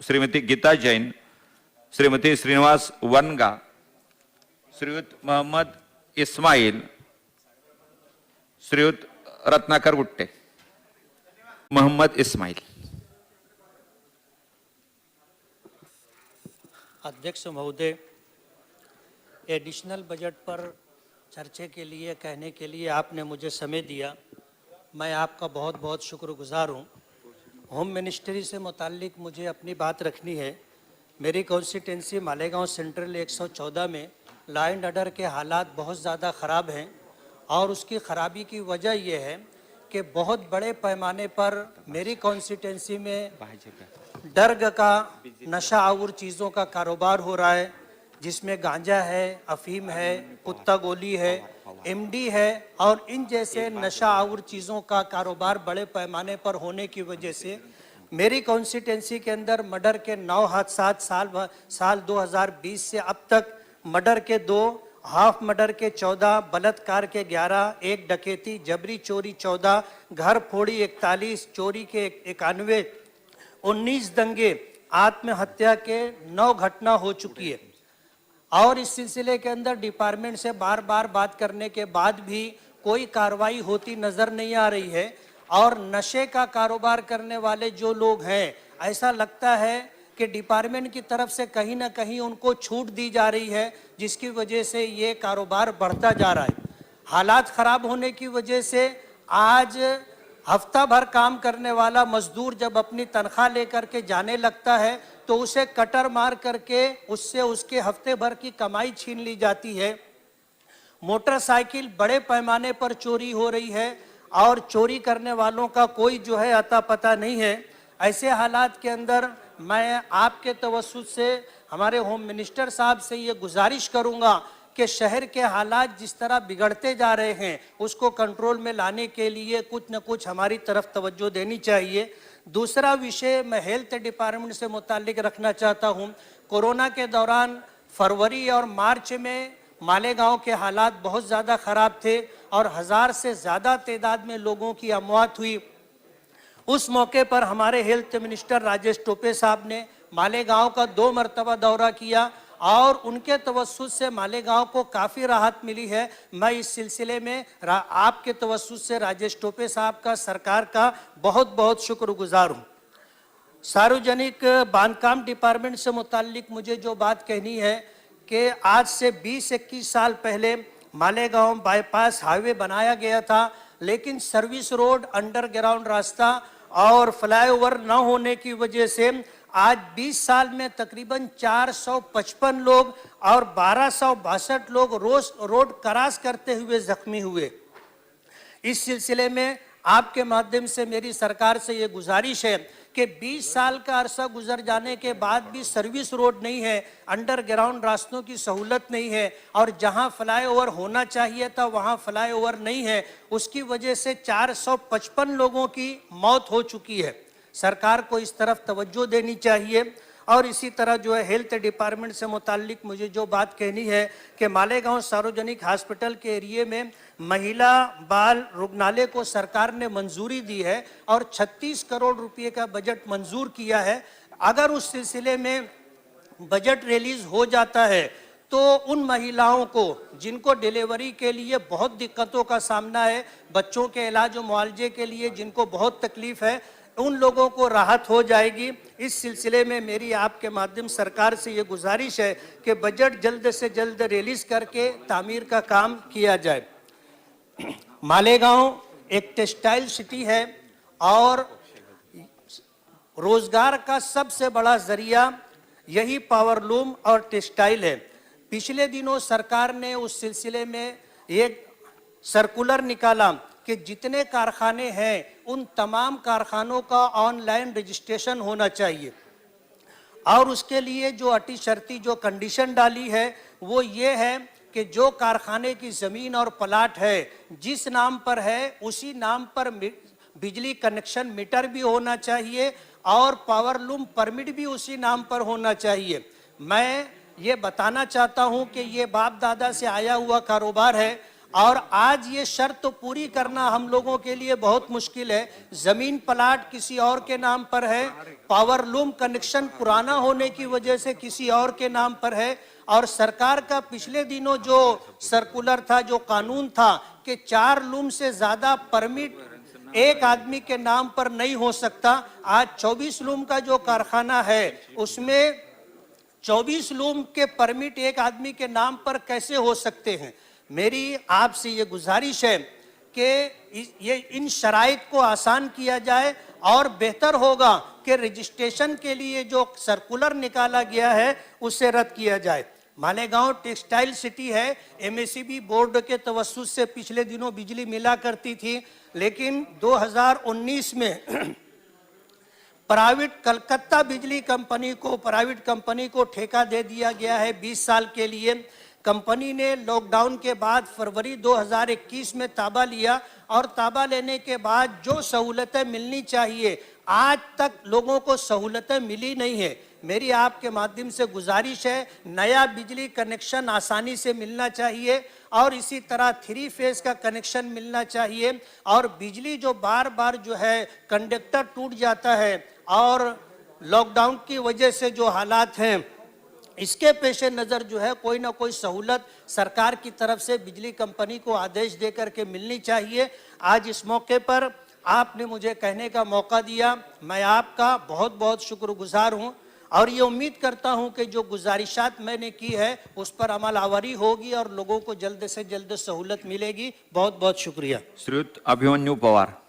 श्रीमती गीता जैन, श्रीमती श्रीनिवास वनगा, श्रीयुत मोहम्मद इस्माइल, श्रीयुत रत्नाकर गुट्टे। मोहम्मद इस्माइल। अध्यक्ष महोदय, additional budget पर चर्चा के लिए कहने के लिए आपने मुझे समय दिया, मैं आपका बहुत बहुत शुक्रगुजार हूँ। होम मिनिस्ट्री से मुताल्लिक मुझे अपनी बात रखनी है। मेरी कॉन्स्टिट्यूंसी मालेगांव सेंट्रल 114 में लॉ एंड ऑर्डर के हालात बहुत ज़्यादा ख़राब हैं और उसकी ख़राबी की वजह यह है कि बहुत बड़े पैमाने पर मेरी कॉन्स्टिट्यूंसी में ड्रग का, नशा आवर चीज़ों का कारोबार हो रहा है, जिसमें गांजा है, अफीम है, कुत्ता गोली है, एमडी है और इन जैसे नशा आवर चीज़ों का कारोबार बड़े पैमाने पर होने की वजह से मेरी कॉन्स्टिट्यूंसी के अंदर मर्डर के 9 हादसात साल 2020 से अब तक मर्डर के 2, हाफ मर्डर के 14, बलात्कार के 11, एक डकैती, जबरी चोरी 14, घर फोड़ी 41, चोरी के 91, 19 दंगे, आत्महत्या के 9 घटना हो चुकी है। और इस सिलसिले के अंदर डिपार्टमेंट से बार बार बात करने के बाद भी कोई कार्रवाई होती नजर नहीं आ रही है और नशे का कारोबार करने वाले जो लोग हैं, ऐसा लगता है कि डिपार्टमेंट की तरफ से कहीं ना कहीं उनको छूट दी जा रही है, जिसकी वजह से ये कारोबार बढ़ता जा रहा है। हालात खराब होने की वजह से आज हफ्ता भर काम करने वाला मजदूर जब अपनी तनख्वाह लेकर के जाने लगता है तो उसे कटर मार करके उससे उसके हफ्ते भर की कमाई छीन ली जाती है। मोटरसाइकिल बड़े पैमाने पर चोरी हो रही है और चोरी करने वालों का कोई जो है अता पता नहीं है। ऐसे हालात के अंदर मैं आपके तवज्जुह से हमारे होम मिनिस्टर साहब से ये गुजारिश करूंगा कि शहर के हालात जिस तरह बिगड़ते जा रहे हैं उसको कंट्रोल में लाने के लिए कुछ न कुछ हमारी तरफ तवज्जो देनी चाहिए। दूसरा विषय मैं हेल्थ डिपार्टमेंट से मुताल्लिक रखना चाहता हूं। कोरोना के दौरान फरवरी और मार्च में मालेगांव के हालात बहुत ज़्यादा ख़राब थे और 1000 से ज़्यादा तादाद में लोगों की अमवात हुई। उस मौके पर हमारे हेल्थ मिनिस्टर राजेश टोपे साहब ने मालेगांव का 2 मरतबा दौरा किया और उनके तवज्जुह से मालेगांव को काफ़ी राहत मिली है। मैं इस सिलसिले में आपके तवज्जुह से राजेश टोपे साहब का, सरकार का बहुत बहुत शुक्रगुजार हूँ। सार्वजनिक बांधकाम डिपार्टमेंट से मुताल्लिक मुझे जो बात कहनी है कि आज से 20-21 साल पहले मालेगांव बाईपास हाईवे बनाया गया था, लेकिन सर्विस रोड, अंडरग्राउंड रास्ता और फ्लाईओवर न होने की वजह से आज 20 साल में तकरीबन 455 लोग और 1262 लोग रोज रोड क्रॉस करते हुए जख्मी हुए। इस सिलसिले में आपके माध्यम से मेरी सरकार से ये गुजारिश है कि 20 साल का अरसा गुजर जाने के बाद भी सर्विस रोड नहीं है, अंडरग्राउंड रास्तों की सहूलत नहीं है और जहां फ्लाईओवर होना चाहिए था वहां फ्लाईओवर नहीं है। उसकी वजह से 455 लोगों की मौत हो चुकी है। सरकार को इस तरफ तवज्जो देनी चाहिए। और इसी तरह जो है हेल्थ डिपार्टमेंट से मुताल्लिक मुझे जो बात कहनी है कि मालेगांव सार्वजनिक हॉस्पिटल के एरिए में महिला बाल रुग्णालय को सरकार ने मंजूरी दी है और 36 करोड़ रुपए का बजट मंजूर किया है। अगर उस सिलसिले में बजट रिलीज हो जाता है तो उन महिलाओं को जिनको डिलीवरी के लिए बहुत दिक्कतों का सामना है, बच्चों के इलाज और मुआवजे के लिए जिनको बहुत तकलीफ है, उन लोगों को राहत हो जाएगी। इस सिलसिले में मेरी आपके माध्यम सरकार से ये गुजारिश है कि बजट जल्द से जल्द रिलीज करके तामीर का काम किया जाए। मालेगांव एक टेक्सटाइल सिटी है और रोजगार का सबसे बड़ा जरिया यही पावरलूम और टेक्सटाइल है। पिछले दिनों सरकार ने उस सिलसिले में एक सर्कुलर निकाला कि जितने कारखाने हैं उन तमाम कारखानों का ऑनलाइन रजिस्ट्रेशन होना चाहिए और उसके लिए जो अटी शर्ती जो कंडीशन डाली है वो ये है कि जो कारखाने की ज़मीन और प्लाट है जिस नाम पर है उसी नाम पर बिजली कनेक्शन मीटर भी होना चाहिए और पावरलूम परमिट भी उसी नाम पर होना चाहिए। मैं ये बताना चाहता हूँ कि ये बाप दादा से आया हुआ कारोबार है और आज ये शर्त तो पूरी करना हम लोगों के लिए बहुत मुश्किल है। जमीन प्लाट किसी और के नाम पर है, पावर लूम कनेक्शन पुराना होने की वजह से किसी और के नाम पर है, और सरकार का पिछले दिनों जो सर्कुलर था, जो कानून था कि 4 लूम से ज्यादा परमिट एक आदमी के नाम पर नहीं हो सकता। आज 24 लूम का जो कारखाना है उसमें 24 लूम के परमिट एक आदमी के नाम पर कैसे हो सकते हैं। मेरी आपसे ये गुजारिश है कि ये इन शराइत को आसान किया जाए, और बेहतर होगा कि रजिस्ट्रेशन के लिए जो सर्कुलर निकाला गया है उसे रद्द किया जाए। मालेगांव टेक्सटाइल सिटी है, एमएसईबी बोर्ड के तवस्सुस से पिछले दिनों बिजली मिला करती थी, लेकिन 2019 में प्राइवेट कलकत्ता बिजली कंपनी को, प्राइवेट कंपनी को ठेका दे दिया गया है 20 साल के लिए। कंपनी ने लॉकडाउन के बाद फरवरी 2021 में ताबा लिया, और ताबा लेने के बाद जो सहूलतें मिलनी चाहिए आज तक लोगों को सहूलतें मिली नहीं है। मेरी आपके माध्यम से गुजारिश है, नया बिजली कनेक्शन आसानी से मिलना चाहिए, और इसी तरह 3 फेज का कनेक्शन मिलना चाहिए, और बिजली जो बार बार जो है कंडक्टर टूट जाता है और लॉकडाउन की वजह से जो हालात हैं, इसके पेश नज़र जो है कोई ना कोई सहूलत सरकार की तरफ से बिजली कंपनी को आदेश दे करके मिलनी चाहिए। आज इस मौके पर आपने मुझे कहने का मौका दिया, मैं आपका बहुत बहुत शुक्रगुजार हूँ, और ये उम्मीद करता हूं कि जो गुजारिशात मैंने की है उस पर अमल आवरी होगी और लोगों को जल्द से जल्द सहूलत मिलेगी। बहुत बहुत शुक्रिया। श्रीयुत अभिमन्यु पवार।